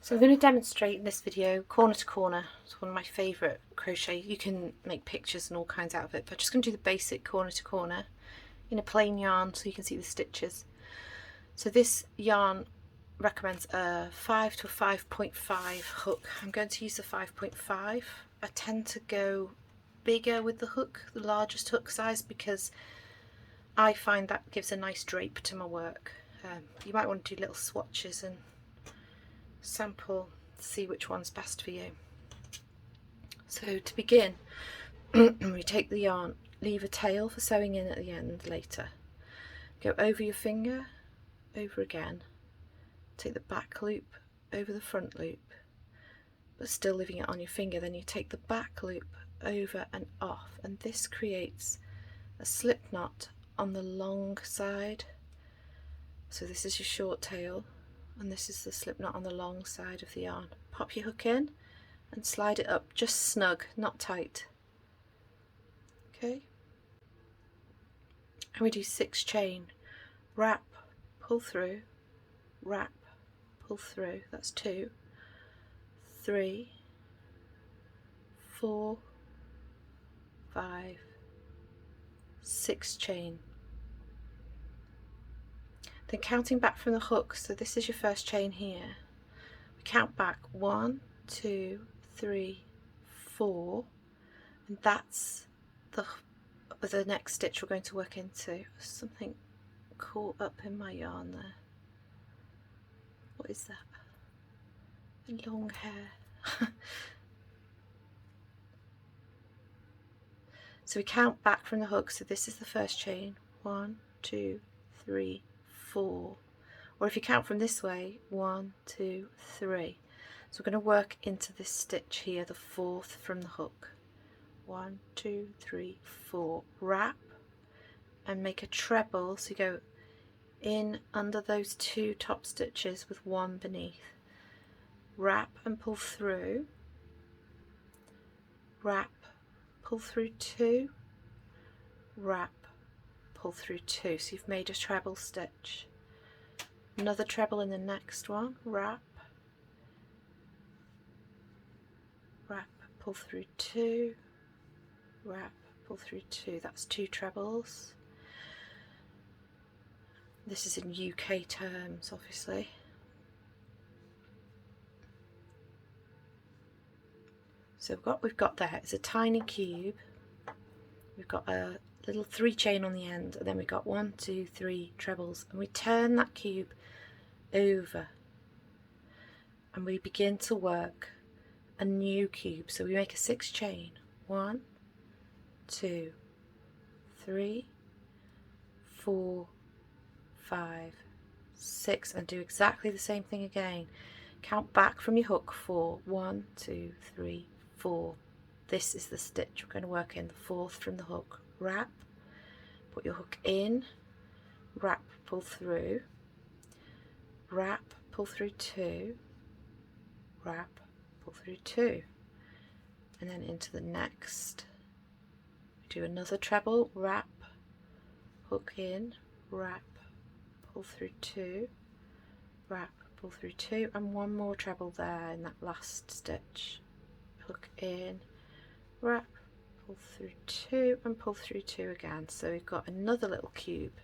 So I'm going to demonstrate in this video corner to corner. It's one of my favourite crochet. You can make pictures and all kinds out of it, but I'm just going to do the basic corner to corner in a plain yarn so you can see the stitches. So this yarn recommends a 5 to a 5.5 hook. I'm going to use the 5.5. I tend to go bigger with the hook, the largest hook size, because I find that gives a nice drape to my work. You might want to do little swatches and sample, see which one's best for you. So to begin, we take the yarn, leave a tail for sewing in at the end later. Go over your finger, over again, take the back loop over the front loop, but still leaving it on your finger. Then you take the back loop over and off, and this creates a slip knot on the long side. So this is your short tail, and this is the slip knot on the long side of the yarn. Pop your hook in and slide it up, just snug, not tight. Okay, and we do 6 chain, wrap, pull through, wrap, pull through. That's 2, 3, 4, 5, 6 chain. Then counting back from the hook, so this is your first chain here. We count back 1, 2, 3, 4, and that's the next stitch we're going to work into. Something caught up in my yarn there. What is that? Long hair. So we count back from the hook, so this is the first chain. 1, 2, 3, 4. Or if you count from this way, 1, 2, 3. So we're going to work into this stitch here, the 4th from the hook. 1, 2, 3, 4. Wrap and make a treble, so you go in under those 2 top stitches with 1 beneath. Wrap and pull through. Wrap, pull through 2. Wrap, pull through 2. So you've made a treble stitch. Another treble in the next one. Wrap, wrap, pull through 2. Wrap, pull through 2. That's 2 trebles. This is in UK terms, obviously. So what we've got there is a tiny cube. We've got a little 3 chain on the end, and then we've got 1, 2, 3 trebles, and we turn that cube over and we begin to work a new cube. So we make a 6 chain. 1, 2, 3, 4, 5, 6, and do exactly the same thing again. Count back from your hook 4. 1, 2, 3, 4. This is the stitch we're going to work in, the 4th from the hook. Wrap, put your hook in, wrap, pull through, wrap, pull through 2, wrap, pull through 2, and then into the next. We do another treble, wrap, hook in, wrap, pull through 2, wrap, pull through 2, and 1 more treble there in that last stitch. Hook in, wrap, pull through 2, and pull through 2 again. So we've got another little cube.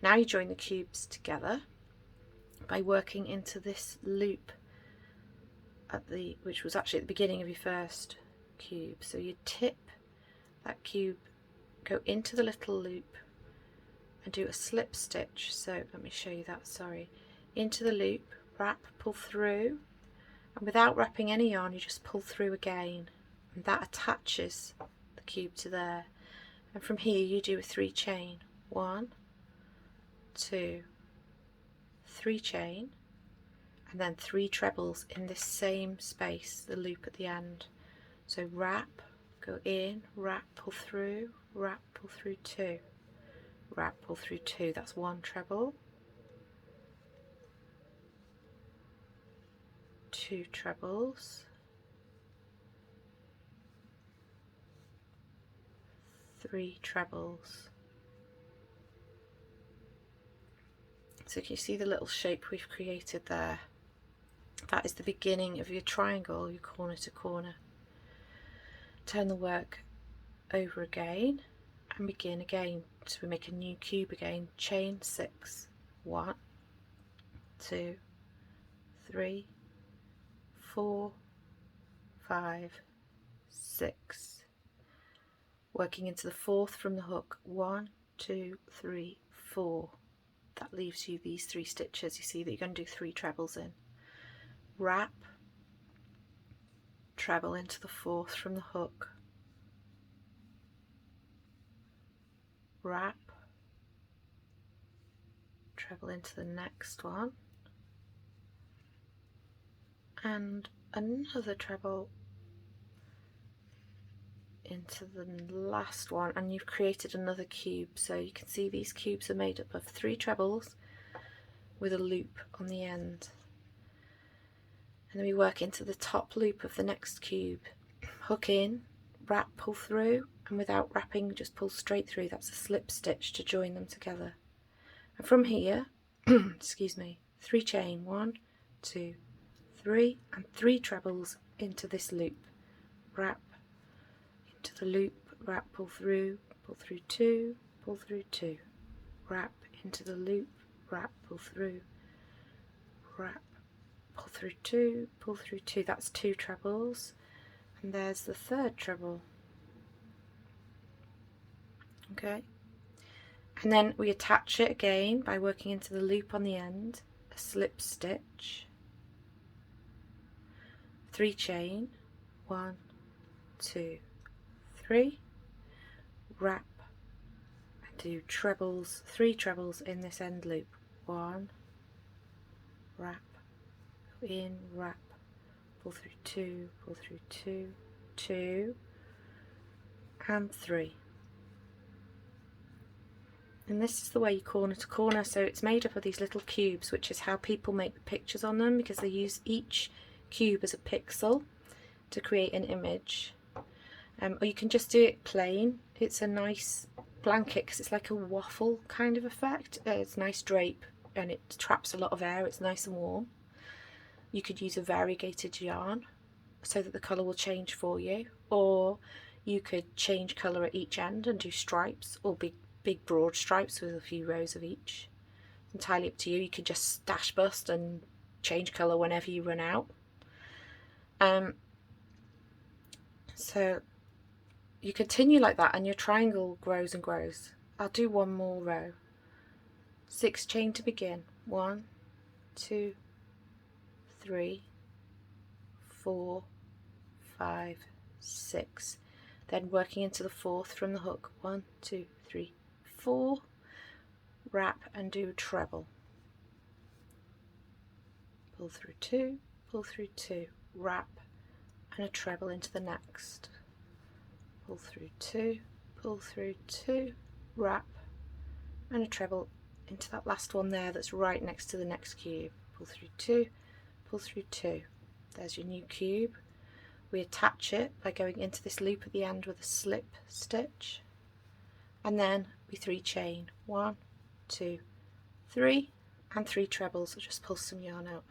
Now you join the cubes together by working into this loop which was actually at the beginning of your first cube. So you tip that cube, go into the little loop and do a slip stitch. So let me show you that, sorry. Into the loop, wrap, pull through, and without wrapping any yarn you just pull through again, and that attaches the cube to there. And from here you do a 3 chain. 1, 2, 3 chain, and then 3 trebles in this same space, the loop at the end. So wrap, go in, wrap, pull through, wrap, pull through 2, wrap, pull through 2. That's 1 treble, 2 trebles, 3 trebles. So can you see the little shape we've created there? that is the beginning of your triangle, your corner to corner. Turn the work over again and begin again. So we make a new cube again, chain 6, 1, 2, 3, 4, 5, 6. Working into the 4th from the hook, 1, 2, 3, 4. That leaves you these 3 stitches. You see that you're going to do 3 trebles in. Wrap, treble into the 4th from the hook, wrap, treble into the next one, and another treble into the last one, and you've created another cube. So you can see these cubes are made up of 3 trebles with a loop on the end. And then we work into the top loop of the next cube. Hook in, wrap, pull through, and without wrapping just pull straight through. That's a slip stitch to join them together. And from here, excuse me, 3 chain, 1, 2, 3, and 3 trebles into this loop. Wrap into the loop, wrap, pull through 2, pull through 2, wrap into the loop, wrap, pull through, wrap, pull through 2, pull through 2. That's 2 trebles, and there's the 3rd treble. Okay, and then we attach it again by working into the loop on the end, a slip stitch, 3 chain, 1, 2, 3, wrap, and do trebles, 3 trebles in this end loop. 1, wrap, go in, wrap, pull through 2, pull through 2, 2, and 3. And this is the way you corner to corner. So it's made up of these little cubes, which is how people make the pictures on them, because they use each cube as a pixel to create an image. Or you can just do it plain. It's a nice blanket because it's like a waffle kind of effect. It's nice drape and it traps a lot of air. It's nice and warm. You could use a variegated yarn so that the colour will change for you, or you could change colour at each end and do stripes, or big broad stripes with a few rows of each. Entirely up to you. You could just stash bust and change colour whenever you run out. So you continue like that and your triangle grows and grows. I'll do one more row. 6 chain to begin. 1, 2, 3, 4, 5, 6. Then working into the 4th from the hook. 1, 2, 3, 4. Wrap and do a treble. Pull through 2, pull through 2, wrap, and a treble into the next. Pull through 2, pull through 2, wrap, and a treble into that last one there that's right next to the next cube. Pull through 2, pull through 2. There's your new cube. We attach it by going into this loop at the end with a slip stitch, and then we 3 chain. 1, 2, 3, and 3 trebles. I'll just pull some yarn out.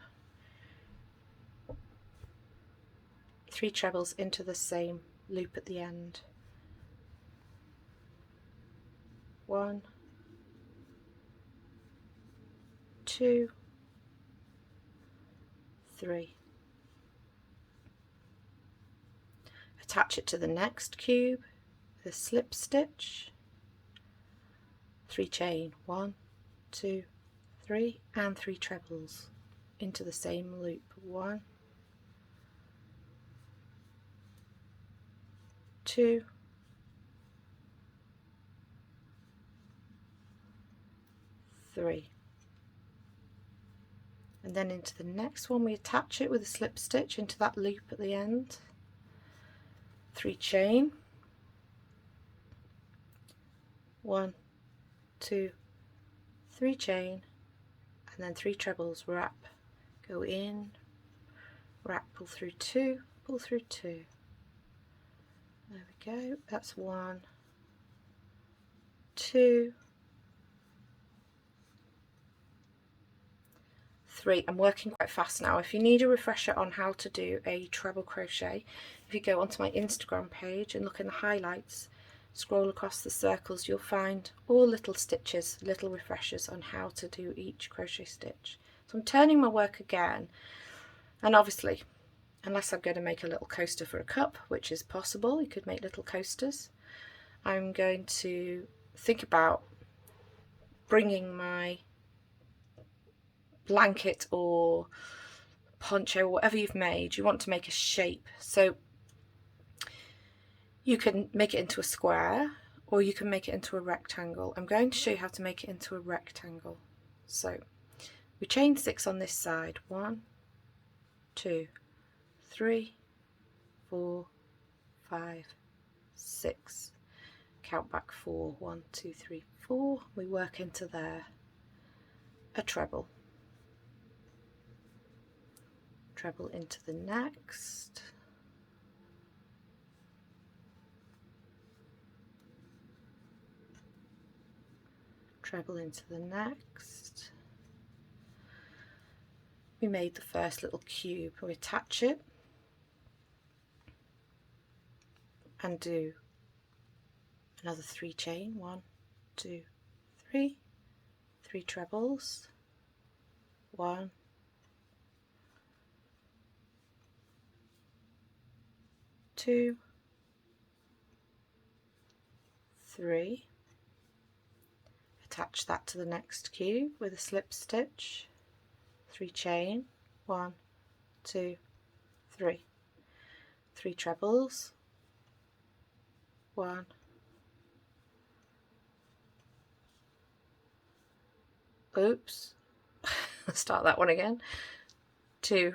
3 trebles into the same loop at the end. 1, 2, 3. Attach it to the next cube with a slip stitch, 3 chain, 1, 2, 3, and 3 trebles into the same loop. 1, 2, 3. And then into the next one we attach it with a slip stitch into that loop at the end. 3 chain, 1, 2, 3 chain, and then 3 trebles, wrap, go in, wrap, pull through 2, pull through 2. There we go, that's 1, 2, 3. I'm working quite fast now. If you need a refresher on how to do a treble crochet, if you go onto my Instagram page and look in the highlights, scroll across the circles, you'll find all little stitches, little refreshers on how to do each crochet stitch. So I'm turning my work again, and obviously, unless I'm going to make a little coaster for a cup, which is possible, you could make little coasters, I'm going to think about bringing my blanket or poncho, whatever you've made, you want to make a shape. So you can make it into a square or you can make it into a rectangle. I'm going to show you how to make it into a rectangle. So we chain 6 on this side. 1, 2, 3, 4, 5, 6. Count back 4. 1, 2, 3, 4. We work into there. A treble. Treble into the next. Treble into the next. We made the first little cube. We attach it and do another 3 chain. 1, 2, 3. 3 trebles. 1, 2, 3. Attach that to the next cube with a slip stitch. 3 chain. 1, 2, 3. 3 trebles. 1, oops, start that one again. 2,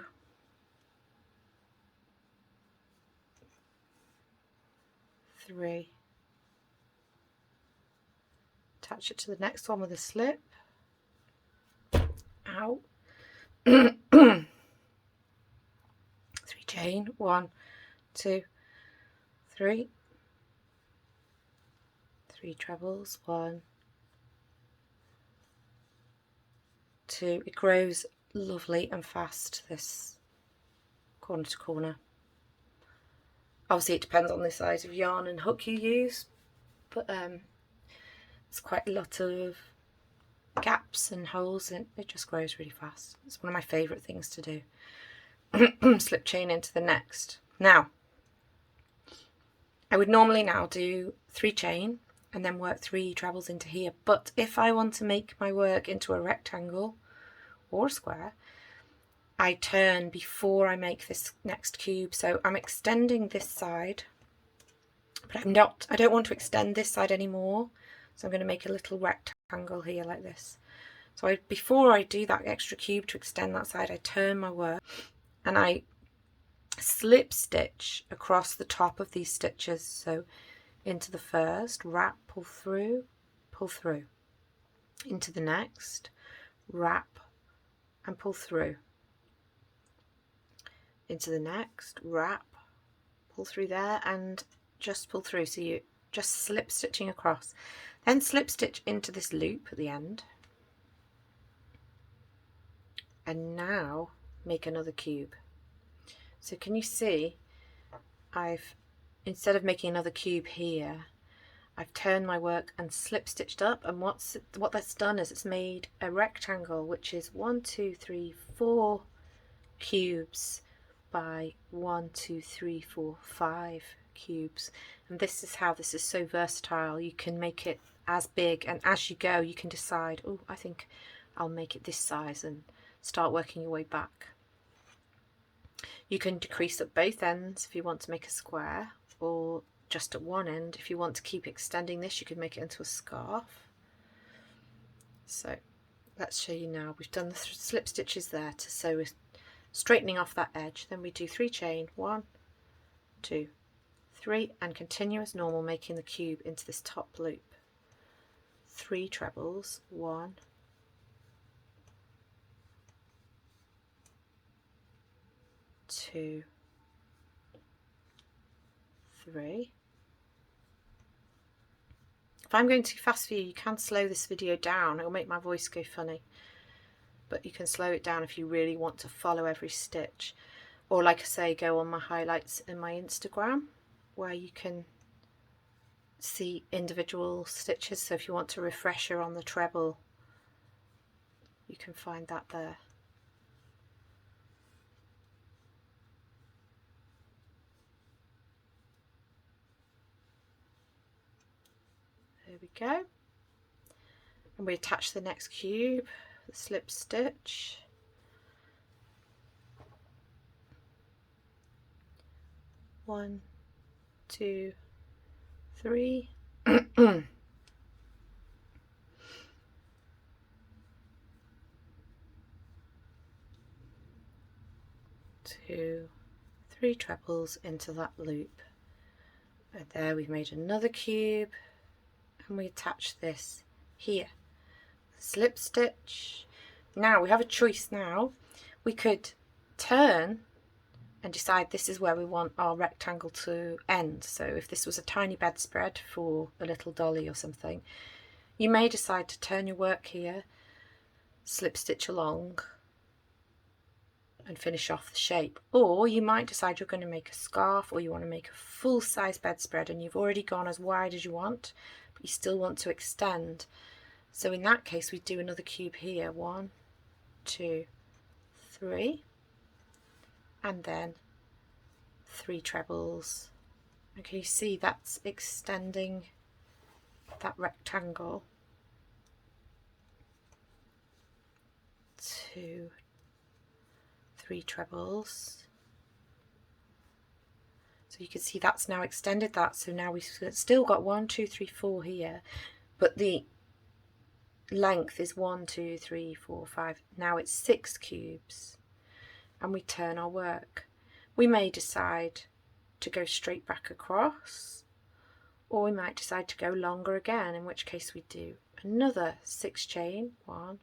3. Attach it to the next one with a slip. Ow. 3 chain. 1, 2, 3. 3 trebles. 1, 2. It grows lovely and fast, this corner to corner. Obviously it depends on the size of yarn and hook you use, but it's quite a lot of gaps and holes and it just grows really fast. It's one of my favourite things to do. Slip chain into the next. Now I would normally now do 3 chain and then work 3 trebles into here, but if I want to make my work into a rectangle or a square, I turn before I make this next cube. So I'm extending this side, but I don't want to extend this side anymore, so I'm going to make a little rectangle here like this. So before I do that extra cube to extend that side, I turn my work and I slip stitch across the top of these stitches. So into the first, wrap, pull through, into the next, wrap and pull through, into the next, wrap, pull through there and just pull through. So you just slip stitching across, then slip stitch into this loop at the end, and now make another cube. So can you see I've, instead of making another cube here, I've turned my work and slip stitched up, and what that's done is it's made a rectangle which is 1, 2, 3, 4 cubes by 1, 2, 3, 4, 5 cubes. And this is how this is so versatile. You can make it as big, and as you go you can decide, oh, I think I'll make it this size, and start working your way back. You can decrease at both ends if you want to make a square, or just at one end. If you want to keep extending this, you can make it into a scarf. So let's show you now. We've done the slip stitches there to, so we're straightening off that edge. Then we do 3 chain, 1, 2, 3, and continue as normal, making the cube into this top loop. 3 trebles, 1, 2, 3. If I'm going too fast for you, you can slow this video down. It'll make my voice go funny. but you can slow it down if you really want to follow every stitch. Or like I say, go on my highlights in my Instagram where you can see individual stitches. So if you want a refresher on the treble, you can find that there. There we go. And we attach the next cube, the slip stitch. One, two, three. 2, 3 trebles into that loop. And there we've made another cube, and we attach this here. Slip stitch. Now we have a choice now. We could turn and decide this is where we want our rectangle to end. So if this was a tiny bedspread for a little dolly or something, you may decide to turn your work here, slip stitch along and finish off the shape. Or you might decide you're going to make a scarf, or you want to make a full size bedspread and you've already gone as wide as you want, but you still want to extend. So in that case we do another cube here, 1, 2, 3, and then 3 trebles. And can you see that's extending that rectangle? 2, 3 trebles. So you can see that's now extended that. So now we've still got 1, 2, 3, 4 here, but the length is 1, 2, 3, 4, 5. Now it's 6 cubes, and we turn our work. We may decide to go straight back across, or we might decide to go longer again, in which case we do another 6 chain, 1,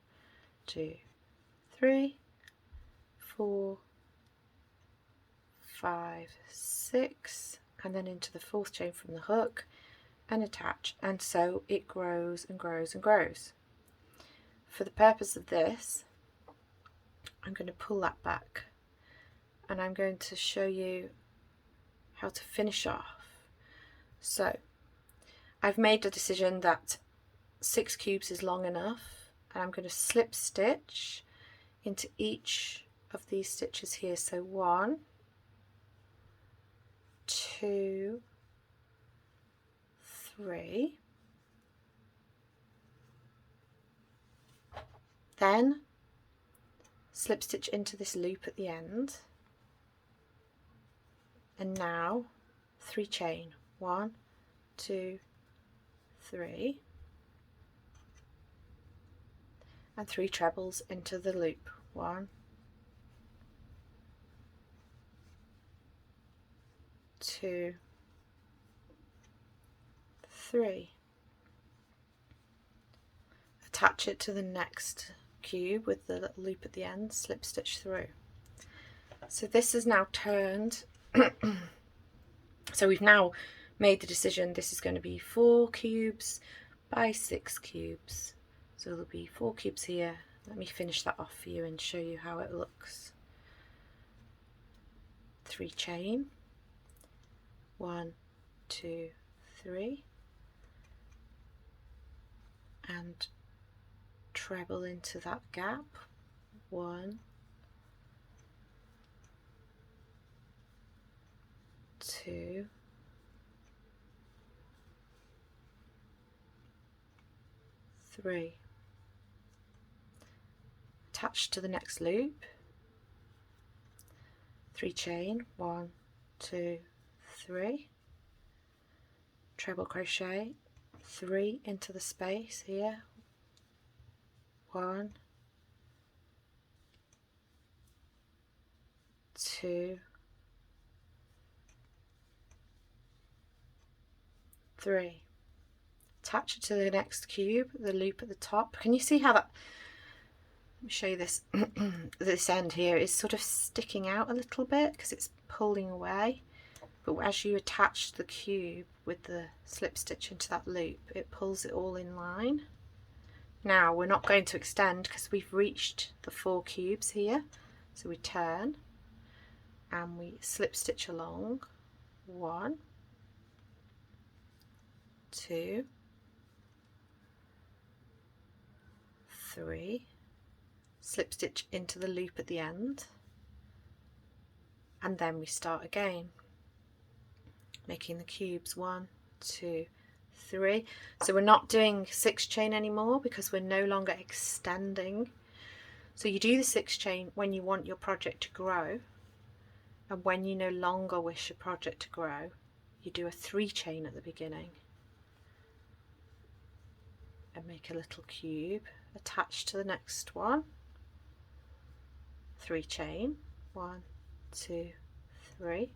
2, 3, 4, 5, 6, and then into the 4th chain from the hook and attach, and so it grows and grows and grows. For the purpose of this, I'm going to pull that back and I'm going to show you how to finish off. So I've made the decision that 6 cubes is long enough, and I'm going to slip stitch into each of these stitches here. So 1, 2, 3, then slip stitch into this loop at the end, and now 3 chain, 1, 2, 3, and 3 trebles into the loop, 1, 2, 3. Attach it to the next cube with the little loop at the end, slip stitch through. So this is now turned. So we've now made the decision this is going to be 4 cubes by 6 cubes. So there'll be 4 cubes here. Let me finish that off for you and show you how it looks. 3 chain, 1, 2, 3, and treble into that gap, 1, 2, 3. Attach to the next loop, 3 chain, 1, 2, 3, treble crochet, 3 into the space here, 1, 2, 3. Attach it to the next cube, the loop at the top. Can you see how that, let me show you this, this end here is sort of sticking out a little bit because it's pulling away, but as you attach the cube with the slip stitch into that loop, it pulls it all in line Now we're not going to extend because we've reached the 4 cubes here, so we turn and we slip stitch along, 1, 2, 3, slip stitch into the loop at the end, and then we start again, making the cubes, 1, 2, 3. So we're not doing 6 chain anymore because we're no longer extending. So you do the 6 chain when you want your project to grow, and when you no longer wish your project to grow, you do a 3 chain at the beginning and make a little cube attached to the next one, 3 chain, 1, 2, 3,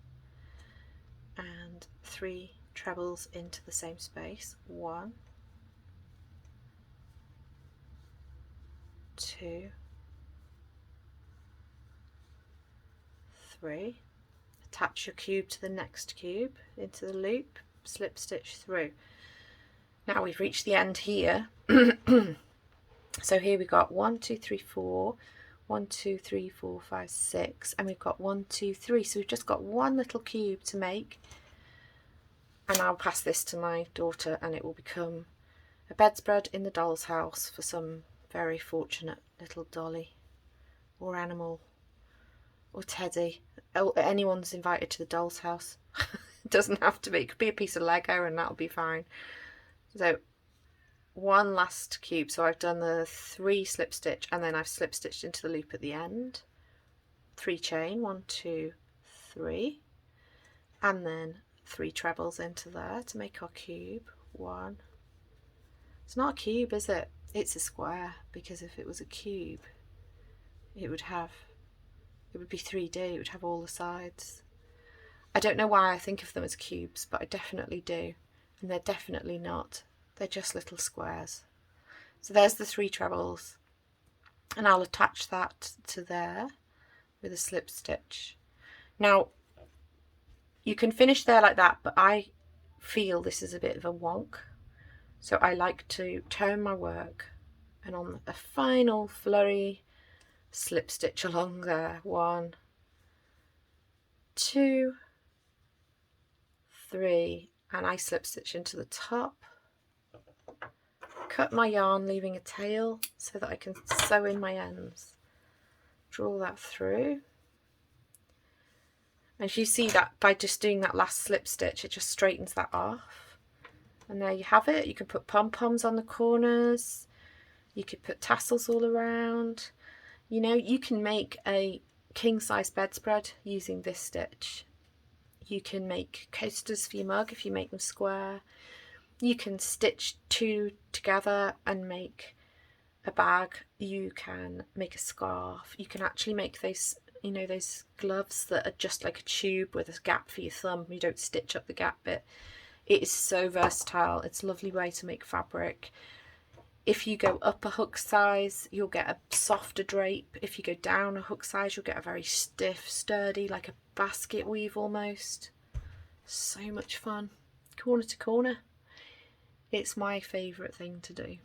and 3 trebles into the same space, 1, 2, 3, attach your cube to the next cube into the loop, slip stitch through. Now we've reached the end here. So here we got 1, 2, 3, 4, 1, 2, 3, 4, 5, 6, and we've got 1, 2, 3. So we've just got one little cube to make, and I'll pass this to my daughter and it will become a bedspread in the doll's house for some very fortunate little dolly or animal or teddy. Oh, anyone's invited to the doll's house. It doesn't have to be, it could be a piece of Lego and that'll be fine. So one last cube, so I've done the 3 slip stitch and then I've slip stitched into the loop at the end, 3 chain, 1, 2, 3, and then 3 trebles into there to make our cube, 1. It's not a cube, is it? It's a square, because if it was a cube it would be 3D, it would have all the sides. I don't know why I think of them as cubes, but I definitely do, and they're definitely not. They're just little squares. So there's the 3 trebles, and I'll attach that to there with a slip stitch. Now you can finish there like that, but I feel this is a bit of a wonk, so I like to turn my work and on a final flurry slip stitch along there, 1, 2, 3, and I slip stitch into the top, cut my yarn leaving a tail so that I can sew in my ends, draw that through, and you see that by just doing that last slip stitch it just straightens that off, and there you have it. You can put pom-poms on the corners, you could put tassels all around, you know, you can make a king-size bedspread using this stitch. You can make coasters for your mug if you make them square. You can stitch 2 together and make a bag. You can make a scarf. You can actually make those, you know, those gloves that are just like a tube with a gap for your thumb. You don't stitch up the gap bit. It is so versatile. It's a lovely way to make fabric. If you go up a hook size, you'll get a softer drape. If you go down a hook size, you'll get a very stiff, sturdy, like a basket weave almost. So much fun. Corner to corner. It's my favourite thing to do.